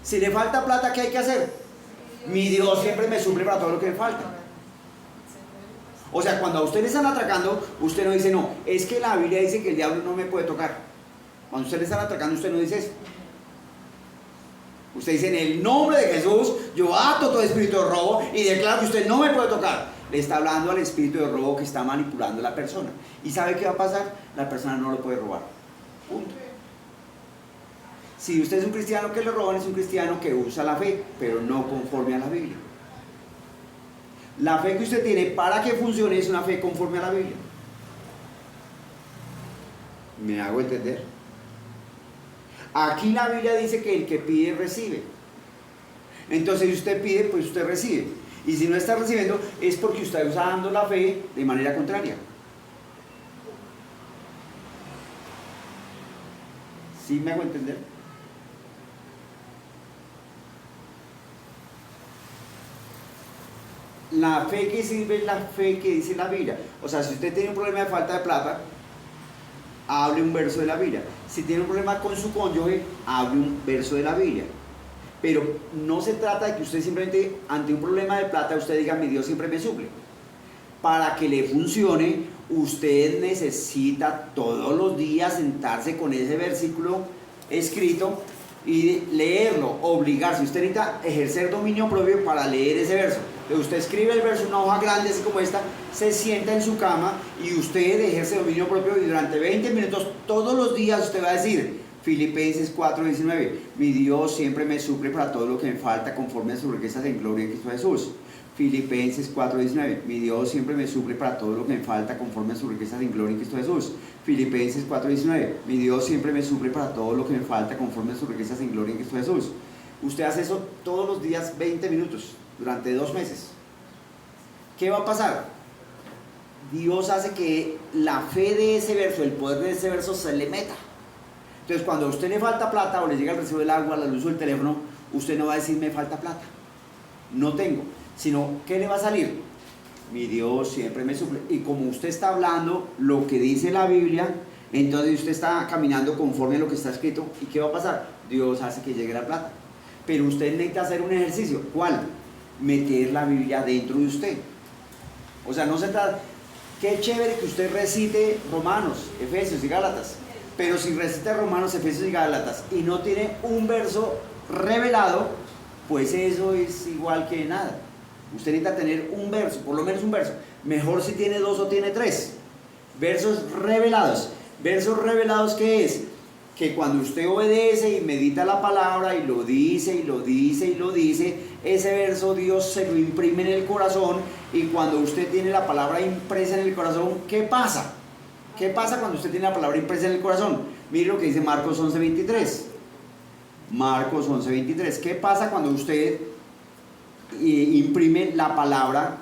Si le falta plata, ¿qué hay que hacer? Mi Dios siempre me suple para todo lo que me falta. O sea, cuando a usted le están atracando, usted no dice, no, es que la Biblia dice que el diablo no me puede tocar. Cuando usted le están atracando, usted no dice eso. Usted dice, en el nombre de Jesús, yo ato todo espíritu de robo y declaro que usted no me puede tocar. Le está hablando al espíritu de robo que está manipulando a la persona. ¿Y sabe qué va a pasar? La persona no lo puede robar. Punto. Si usted es un cristiano que le roban, es un cristiano que usa la fe, pero no conforme a la Biblia. La fe que usted tiene para que funcione es una fe conforme a la Biblia. ¿Me hago entender? Aquí la Biblia dice que el que pide recibe. Entonces, si usted pide, pues usted recibe. Y si no está recibiendo, es porque usted está usando la fe de manera contraria. ¿Sí me hago entender? La fe que sirve es la fe que dice la Biblia. O sea, si usted tiene un problema de falta de plata, hable un verso de la Biblia. Si tiene un problema con su cónyuge, hable un verso de la Biblia. Pero no se trata de que usted simplemente, ante un problema de plata, usted diga, mi Dios siempre me suple. Para que le funcione, usted necesita todos los días sentarse con ese versículo escrito y leerlo, obligarse. Usted necesita ejercer dominio propio para leer ese verso. Entonces usted escribe el verso en una hoja grande así como esta, se sienta en su cama y usted ejerce dominio propio y durante 20 minutos todos los días usted va a decir Filipenses 4:19, mi Dios siempre me suple para todo lo que me falta conforme a sus riquezas en gloria en Cristo Jesús. Filipenses 4:19, mi Dios siempre me suple para todo lo que me falta conforme a sus riquezas en gloria en Cristo Jesús. Filipenses 4:19, mi Dios siempre me suple para todo lo que me falta conforme a sus riquezas en gloria en Cristo Jesús. Usted hace eso todos los días 20 minutos durante 2 meses. ¿Qué va a pasar? Dios hace que la fe de ese verso, el poder de ese verso se le meta. Entonces cuando a usted le falta plata o le llega el recibo del agua, la luz o el teléfono, usted no va a decir me falta plata, no tengo, sino ¿qué le va a salir? Mi Dios siempre me suple. Y como usted está hablando lo que dice la Biblia, entonces usted está caminando conforme a lo que está escrito. ¿Y qué va a pasar? Dios hace que llegue la plata. Pero usted necesita hacer un ejercicio. ¿Cuál? Meter la Biblia dentro de usted. O sea, no se trata... Qué chévere que usted recite Romanos, Efesios y Gálatas. Pero si recita Romanos, Efesios y Gálatas y no tiene un verso revelado, pues eso es igual que nada. Usted necesita tener un verso, por lo menos un verso. Mejor si tiene 2 o tiene 3. Versos revelados. ¿Versos revelados qué es? Que cuando usted obedece y medita la palabra y lo dice y lo dice y lo dice, ese verso Dios se lo imprime en el corazón y cuando usted tiene la palabra impresa en el corazón, ¿qué pasa? ¿Qué pasa cuando usted tiene la palabra impresa en el corazón? Mire lo que dice Marcos 11:23. Marcos 11:23. ¿Qué pasa cuando usted imprime la palabra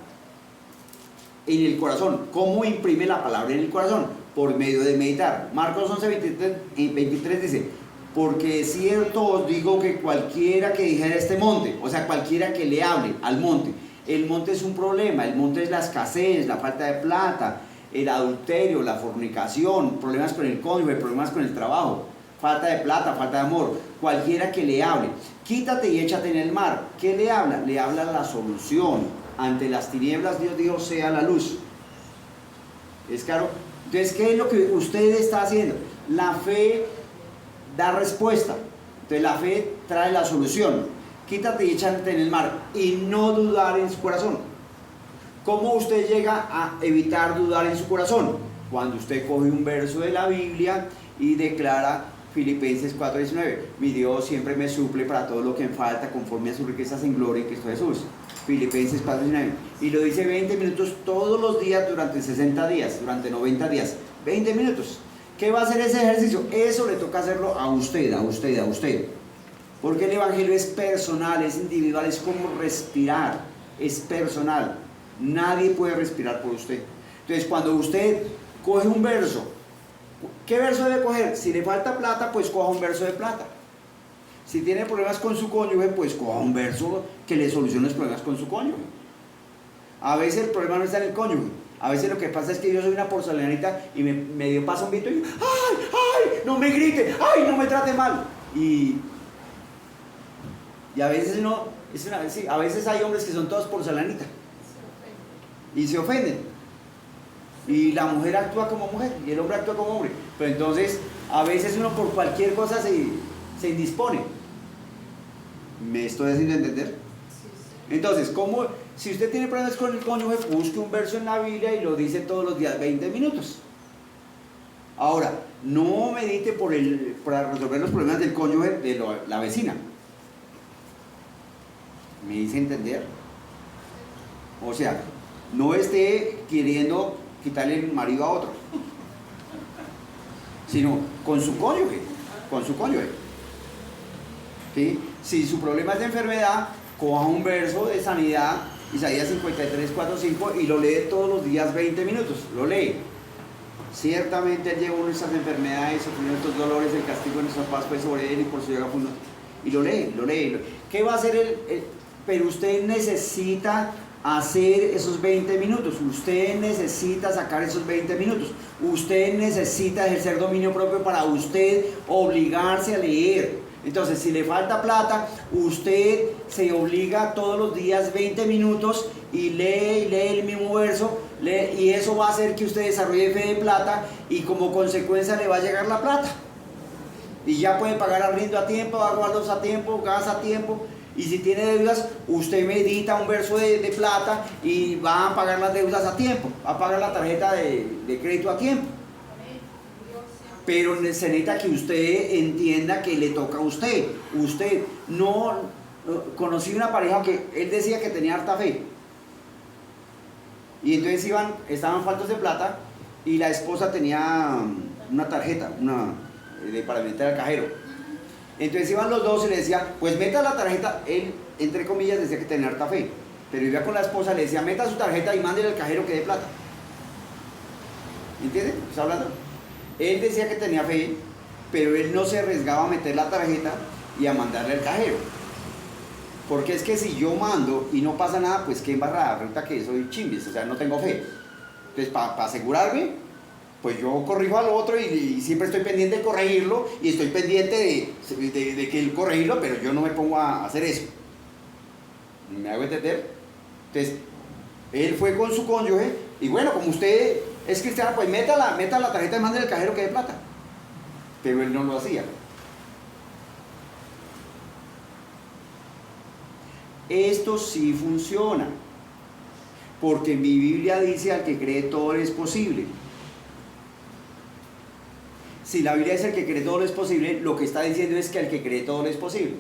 en el corazón? ¿Cómo imprime la palabra en el corazón? Por medio de meditar. Marcos 11:23 dice, porque es cierto os digo que cualquiera que dijera este monte, o sea, cualquiera que le hable al monte, el monte es un problema, el monte es la escasez, la falta de plata, el adulterio, la fornicación, problemas con el cónyuge, problemas con el trabajo, falta de plata, falta de amor, cualquiera que le hable, quítate y échate en el mar. ¿Qué le habla? Le habla la solución. Ante las tinieblas Dios dijo sea la luz. ¿Es claro? Entonces, ¿qué es lo que usted está haciendo? La fe da respuesta. Entonces la fe trae la solución. Quítate y échate en el mar y no dudar en su corazón. ¿Cómo usted llega a evitar dudar en su corazón? Cuando usted coge un verso de la Biblia y declara Filipenses 4:19, mi Dios siempre me suple para todo lo que me falta conforme a sus riquezas en gloria en Cristo Jesús. Filipenses 4:19. Y lo dice 20 minutos todos los días durante 60 días, durante 90 días. 20 minutos. ¿Qué va a hacer ese ejercicio? Eso le toca hacerlo a usted, a usted, a usted. Porque el Evangelio es personal, es individual, es como respirar, es personal. Nadie puede respirar por usted. Entonces, cuando usted coge un verso, ¿qué verso debe coger? Si le falta plata, pues coja un verso de plata. Si tiene problemas con su cónyuge, pues coja un verso que le solucione los problemas con su cónyuge. A veces el problema no está en el cónyuge. A veces lo que pasa es que yo soy una porcelanita y me dio paso un grito y ¡ay, ay! No me grite, ¡ay, no me trate mal! Y a veces no, sí, a veces hay hombres que son todos porcelanitas y se ofenden. Y la mujer actúa como mujer y el hombre actúa como hombre. Pero entonces, a veces uno por cualquier cosa se indispone. ¿Me estoy haciendo entender? Entonces, ¿cómo? Si usted tiene problemas con el cónyuge, busque un verso en la Biblia y lo dice todos los días, 20 minutos. Ahora, no medite para resolver los problemas del cónyuge de la vecina. ¿Me hice entender? O sea, no esté queriendo quitarle el marido a otro, sino con su cónyuge, con su cónyuge. ¿Sí? Si su problema es de enfermedad, coja un verso de sanidad, Isaías 53, 4, 5, y lo lee todos los días 20 minutos, lo lee. Ciertamente Él llevó nuestras enfermedades, sufrió nuestros dolores, el castigo de nuestra paz fue sobre Él y por su llaga fue nuestro. Y lo lee, lo lee. ¿Qué va a hacer Pero usted necesita hacer esos 20 minutos, usted necesita sacar esos 20 minutos, usted necesita ejercer dominio propio para usted obligarse a leer. Entonces, si le falta plata, usted se obliga todos los días 20 minutos y lee el mismo verso, y eso va a hacer que usted desarrolle fe de plata y como consecuencia le va a llegar la plata. Y ya puede pagar arriendo a tiempo, aguardos a tiempo, gas a tiempo. Y si tiene deudas, usted medita un verso de plata y va a pagar las deudas a tiempo, va a pagar la tarjeta de crédito a tiempo. Pero se necesita que usted entienda que le toca a usted. Usted no conocí una pareja que él decía que tenía harta fe. Y entonces estaban faltos de plata y la esposa tenía una tarjeta para meter al cajero. Entonces iban los dos y le decía, pues meta la tarjeta. Él, entre comillas, decía que tenía harta fe, pero iba con la esposa, le decía, meta su tarjeta y mándele al cajero que dé plata. ¿Entienden? ¿Está hablando? Él decía que tenía fe, pero él no se arriesgaba a meter la tarjeta y a mandarle al cajero. Porque es que si yo mando y no pasa nada, pues qué embarrada, resulta que soy chimbis, o sea, no tengo fe. Entonces, para asegurarme, pues yo corrijo al otro y siempre estoy pendiente de corregirlo y estoy pendiente de que él corregirlo, pero yo no me pongo a hacer eso. ¿Me hago entender? Entonces, él fue con su cónyuge y bueno, como usted es cristiano, pues meta la tarjeta y mándale al cajero que dé plata. Pero él no lo hacía. Esto sí funciona, porque mi Biblia dice al que cree todo es posible. Si la Biblia dice al que cree todo es posible, lo que está diciendo es que al que cree todo es posible.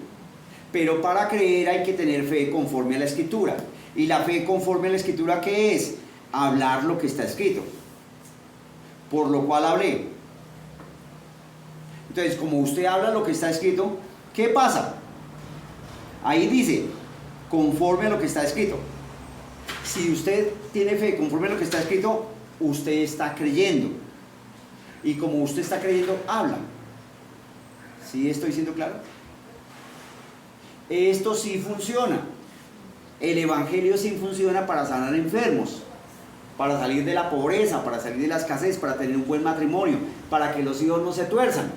Pero para creer hay que tener fe conforme a la Escritura. ¿Y la fe conforme a la Escritura qué es? Hablar lo que está escrito. Por lo cual hablé. Entonces, como usted habla lo que está escrito, ¿qué pasa? Ahí dice, conforme a lo que está escrito. Si usted tiene fe conforme a lo que está escrito, usted está creyendo. Y como usted está creyendo, habla. ¿Sí estoy siendo claro? Esto sí funciona. El Evangelio sí funciona para sanar enfermos, para salir de la pobreza, para salir de la escasez, para tener un buen matrimonio, para que los hijos no se tuerzan.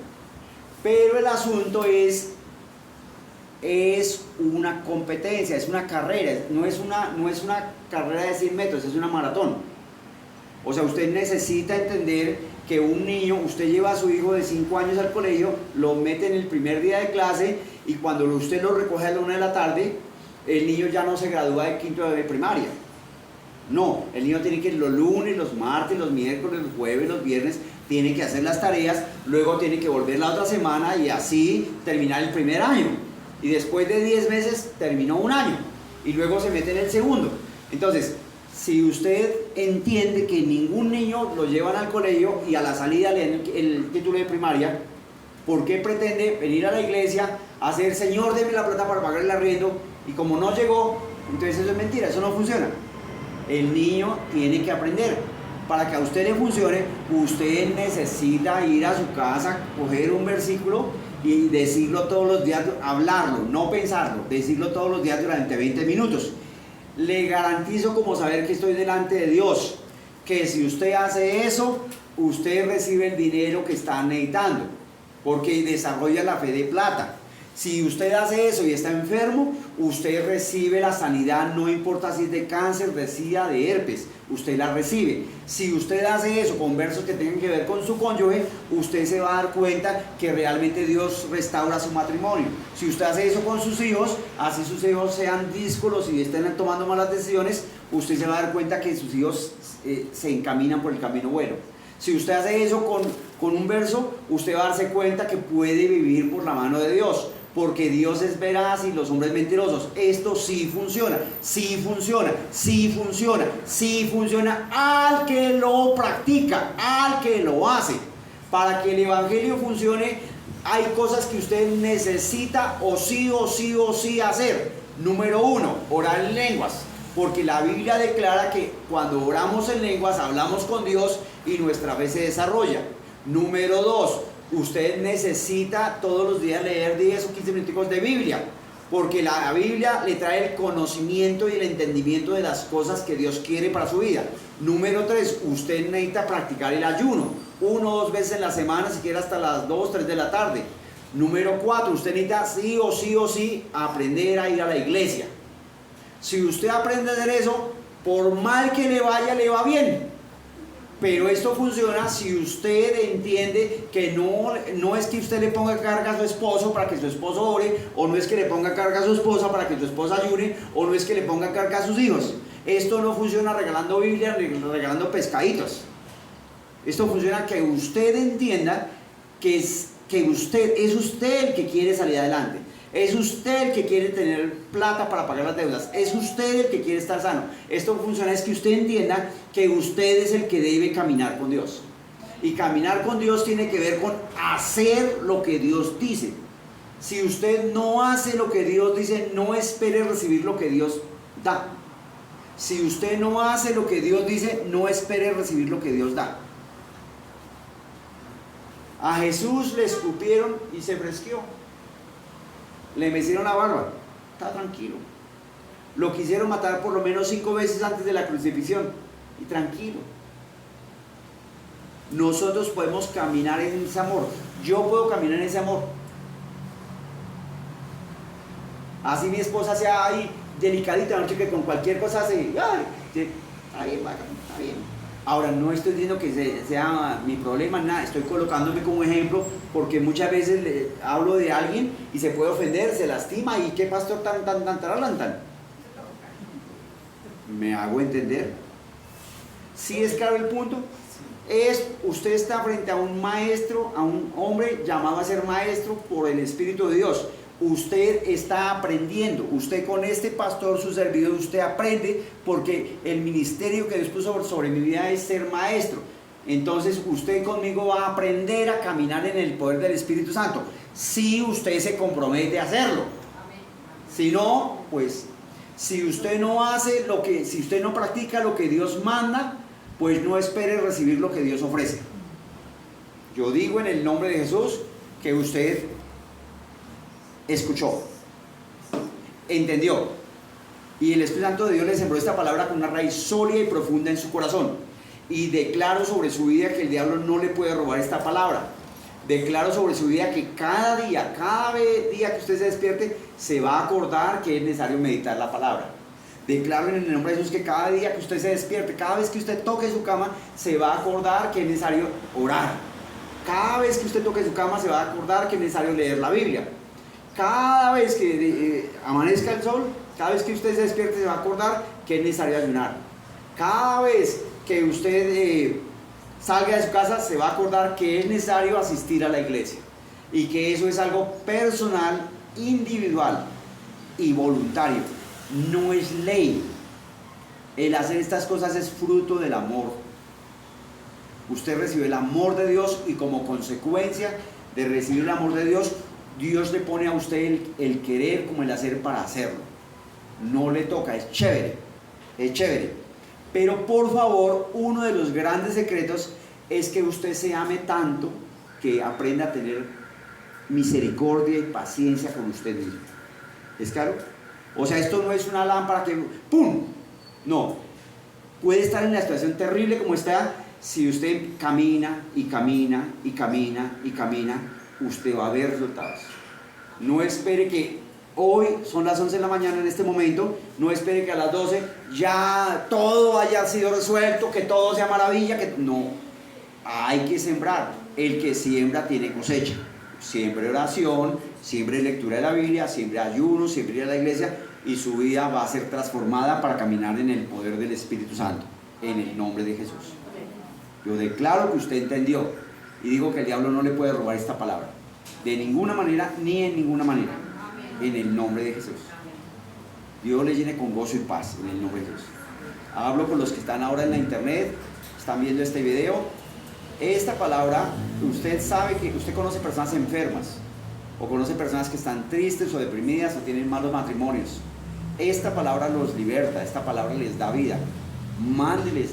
Pero el asunto es una competencia, es una carrera, no es una carrera de 100 metros, es una maratón. O sea, usted necesita entender que un niño, usted lleva a su hijo de 5 años al colegio, lo mete en el primer día de clase y cuando usted lo recoge a la 1 de la tarde, el niño ya no se gradúa de quinto de primaria. No, el niño tiene que los lunes, los martes, los miércoles, los jueves, los viernes, tiene que hacer las tareas, luego tiene que volver la otra semana y así terminar el primer año. Y después de 10 meses terminó un año y luego se mete en el segundo. Entonces, si usted entiende que ningún niño lo llevan al colegio y a la salida le dan el título de primaria, ¿por qué pretende venir a la iglesia a hacer, Señor, deme la plata para pagar el arriendo? Y como no llegó, entonces eso es mentira, eso no funciona. El niño tiene que aprender. Para que a usted le funcione, usted necesita ir a su casa, coger un versículo y decirlo todos los días, hablarlo, no pensarlo, decirlo todos los días durante 20 minutos. Le garantizo como saber que estoy delante de Dios, que si usted hace eso, usted recibe el dinero que está necesitando, porque desarrolla la fe de plata. Si usted hace eso y está enfermo, usted recibe la sanidad, no importa si es de cáncer, de sida, de herpes, usted la recibe. Si usted hace eso con versos que tengan que ver con su cónyuge, usted se va a dar cuenta que realmente Dios restaura su matrimonio. Si usted hace eso con sus hijos, así sus hijos sean díscolos y estén tomando malas decisiones, usted se va a dar cuenta que sus hijos se encaminan por el camino bueno. Si usted hace eso con un verso, usted va a darse cuenta que puede vivir por la mano de Dios, porque Dios es veraz y los hombres mentirosos. Esto sí funciona, sí funciona, sí funciona, sí funciona al que lo practica, al que lo hace. Para que el evangelio funcione, hay cosas que usted necesita o sí hacer. Número 1, orar en lenguas. Porque la Biblia declara que cuando oramos en lenguas hablamos con Dios y nuestra fe se desarrolla. Número 2, usted necesita todos los días leer 10 o 15 minutos de Biblia, porque la Biblia le trae el conocimiento y el entendimiento de las cosas que Dios quiere para su vida. Número 3, usted necesita practicar el ayuno, 1 o 2 veces en la semana, siquiera hasta las 2 o 3 de la tarde. Número 4, usted necesita sí o sí aprender a ir a la iglesia. Si usted aprende a hacer eso, por mal que le vaya, le va bien. Pero esto funciona si usted entiende que no es que usted le ponga carga a su esposo para que su esposo ore, o no es que le ponga carga a su esposa para que su esposa ayune, o no es que le ponga carga a sus hijos. Esto no funciona regalando Biblia, regalando pescaditos. Esto funciona que usted entienda que es usted el que quiere salir adelante. Es usted el que quiere tener plata para pagar las deudas. Es usted el que quiere estar sano. Esto funciona es que usted entienda que usted es el que debe caminar con Dios. Y caminar con Dios tiene que ver con hacer lo que Dios dice. Si usted no hace lo que Dios dice, no espere recibir lo que Dios da. Si usted no hace lo que Dios dice, no espere recibir lo que Dios da. A Jesús le escupieron y se fresqueó. Le mecieron la barba, está tranquilo. Lo quisieron matar por lo menos 5 veces antes de la crucifixión, y tranquilo. Nosotros podemos caminar en ese amor. Yo puedo caminar en ese amor. Así mi esposa sea ahí delicadita, no que con cualquier cosa se... ¡Ay! Está bien, está bien. Ahora, no estoy diciendo que sea mi problema, nada, estoy colocándome como ejemplo, porque muchas veces hablo de alguien y se puede ofender, se lastima, y qué pastor tan. ¿Me hago entender? ¿Sí es claro el punto? Usted está frente a un maestro, a un hombre llamado a ser maestro por el Espíritu de Dios. Usted está aprendiendo, usted con este pastor, su servidor, usted aprende, porque el ministerio que Dios puso sobre mi vida es ser maestro. Entonces usted conmigo va a aprender a caminar en el poder del Espíritu Santo, si usted se compromete a hacerlo. Si no, pues, si usted no practica lo que Dios manda, pues no espere recibir lo que Dios ofrece. Yo digo en el nombre de Jesús que usted escuchó, entendió, y el Espíritu Santo de Dios le sembró esta palabra con una raíz sólida y profunda en su corazón. Y declaro sobre su vida que el diablo no le puede robar esta palabra. Declaro sobre su vida que cada día que usted se despierte, se va a acordar que es necesario meditar la palabra. Declaro en el nombre de Jesús que cada día que usted se despierte, cada vez que usted toque su cama, se va a acordar que es necesario orar. Cada vez que usted toque su cama, se va a acordar que es necesario leer la Biblia. Cada vez que amanezca el sol, cada vez que usted se despierte, se va a acordar que es necesario ayunar. Cada vez que usted salga de su casa se va a acordar que es necesario asistir a la iglesia y que eso es algo personal, individual y voluntario, no es ley. El hacer estas cosas es fruto del amor. Usted recibe el amor de Dios y como consecuencia de recibir el amor de Dios, Dios le pone a usted el querer como el hacer para hacerlo. No le toca, es chévere, es chévere. Pero por favor, uno de los grandes secretos es que usted se ame tanto que aprenda a tener misericordia y paciencia con usted mismo. ¿Es claro? O sea, esto no es una lámpara que ¡pum! No. Puede estar en la situación terrible como está. Si usted camina y camina y camina y camina, usted va a ver resultados. No espere que hoy son las 11 de la mañana en este momento, no espere que a las 12 ya todo haya sido resuelto, que todo sea maravilla, que no. Hay que sembrar. El que siembra tiene cosecha. Siempre oración, siempre lectura de la Biblia, siempre ayuno, siempre ir a la iglesia y su vida va a ser transformada para caminar en el poder del Espíritu Santo, en el nombre de Jesús. Yo declaro que usted entendió y digo que el diablo no le puede robar esta palabra, de ninguna manera ni en ninguna manera, en el nombre de Jesús. Dios le llene con gozo y paz en el nombre de Jesús. Hablo con los que están ahora en la internet, están viendo este video. Esta palabra, usted sabe que usted conoce personas enfermas o conoce personas que están tristes o deprimidas o tienen malos matrimonios. Esta palabra los liberta, esta palabra les da vida. Mándeles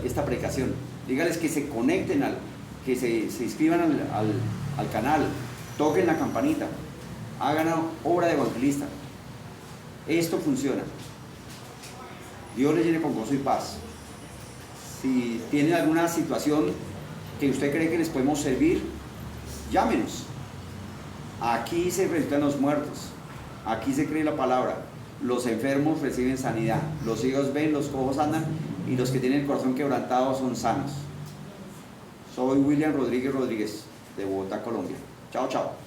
esta predicación, dígales que se conecten, que se inscriban al canal, toquen la campanita, hagan obra de evangelista. Esto funciona. Dios les llene con gozo y paz. Si tienen alguna situación que usted cree que les podemos servir, llámenos. Aquí se resucitan los muertos, aquí se cree la palabra. Los enfermos reciben sanidad, los ciegos ven, los cojos andan y los que tienen el corazón quebrantado son sanos. Soy William Rodríguez de Bogotá, Colombia. Chao, chao.